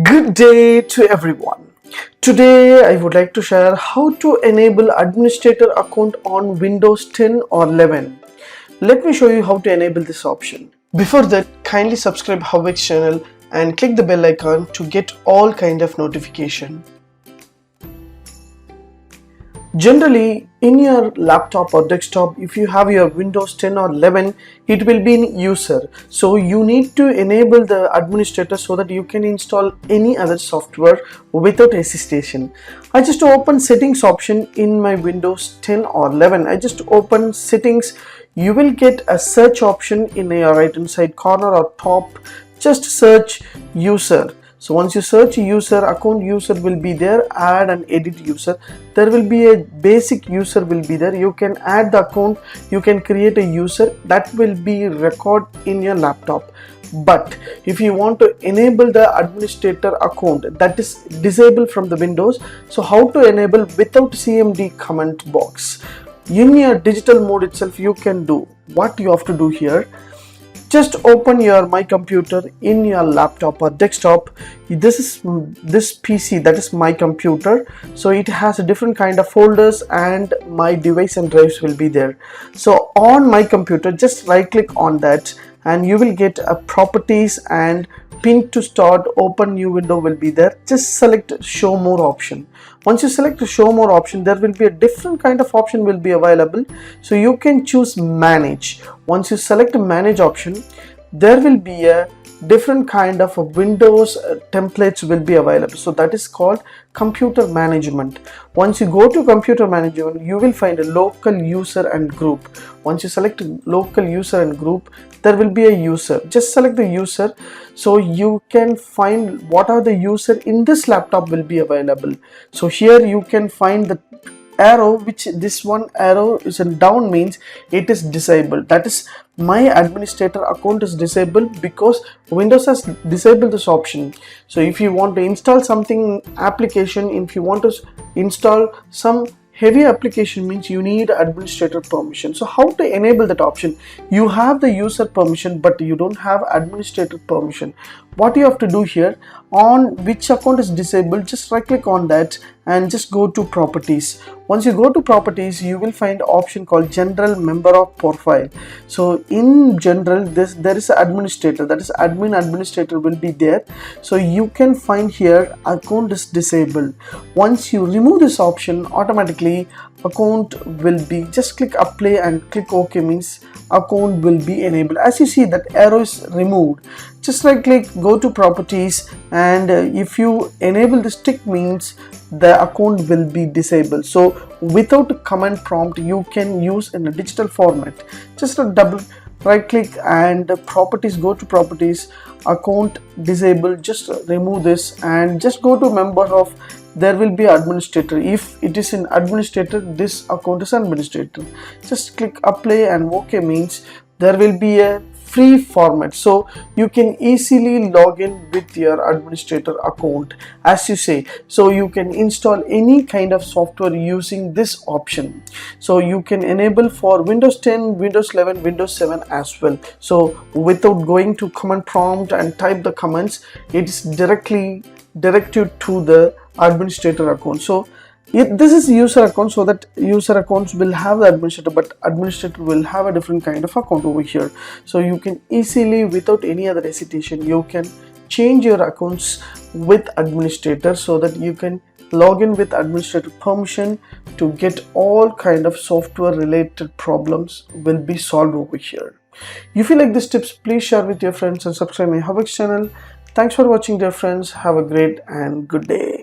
Good day to everyone. Today I would like to share how to enable administrator account on Windows 10 or 11. Let me show you how to enable this option. Before that, kindly subscribe HowXT channel and click the bell icon to get all kind of notification. Generally, in your laptop or desktop, if you have your Windows 10 or 11, it will be in user. So you need to enable the administrator so that you can install any other software without hesitation. I just open settings option in my Windows 10 or 11. I just open settings. You will get a search option in your right hand side corner or top. Just search user. So once you search user, account user will be there, add and edit user. There will be a basic user will be there. You can add the account, you can create a user that will be record in your laptop. But if you want to enable the administrator account that is disabled from the Windows, so how to enable without CMD comment box? In your digital mode itself, you can do what you have to do here. Just open your my computer in your laptop or desktop. This PC, that is my computer, so it has a different kind of folders and my device and drives will be there. So on my computer, just right click on that and you will get a properties and pin to start open new window will be there. Just select show more option. Once you select the show more option, there will be a different kind of option will be available, so you can choose manage. Once you select manage option, there will be a different kind of Windows templates will be available, so that is called computer management. Once you go to computer management, you will find a local user and group. Once you select local user and group, there will be a user. Just select the user, so you can find what are the user in this laptop will be available. So here you can find the arrow, which this one arrow is in down means it is disabled. That is my administrator account is disabled because Windows has disabled this option. So if you want to install something application, if you want to install some heavy application, means you need administrator permission. So how to enable that option? You have the user permission but you don't have administrator permission. What you have to do here, on which account is disabled, just right click on that and just go to properties. Once you go to properties, you will find option called general member of profile. So in general, there is an administrator, that is administrator will be there. So you can find here account is disabled. Once you remove this option, automatically account will be, just click apply and click OK, means account will be enabled. As you see, that arrow is removed. Just right click, go to properties, and if you enable this tick, means the account will be disabled. So without command prompt, you can use in a digital format. Just a double right click and properties, go to properties, account disabled, just remove this and just go to member of, there will be administrator. If it is in administrator, this account is administrator. Just click apply and OK, means there will be a free format, so you can easily log in with your administrator account, as you say. So you can install any kind of software using this option. So you can enable for Windows 10, Windows 11, Windows 7 as well. So without going to command prompt and type the commands, it is directly directed to the administrator account. So this is user account, so that user accounts will have the administrator, but administrator will have a different kind of account over here. So you can easily, without any other hesitation, you can change your accounts with administrator, so that you can log in with administrator permission to get all kind of software related problems will be solved over here. If you like these tips, please share with your friends and subscribe my HowXT channel. Thanks for watching, dear friends. Have a great and good day.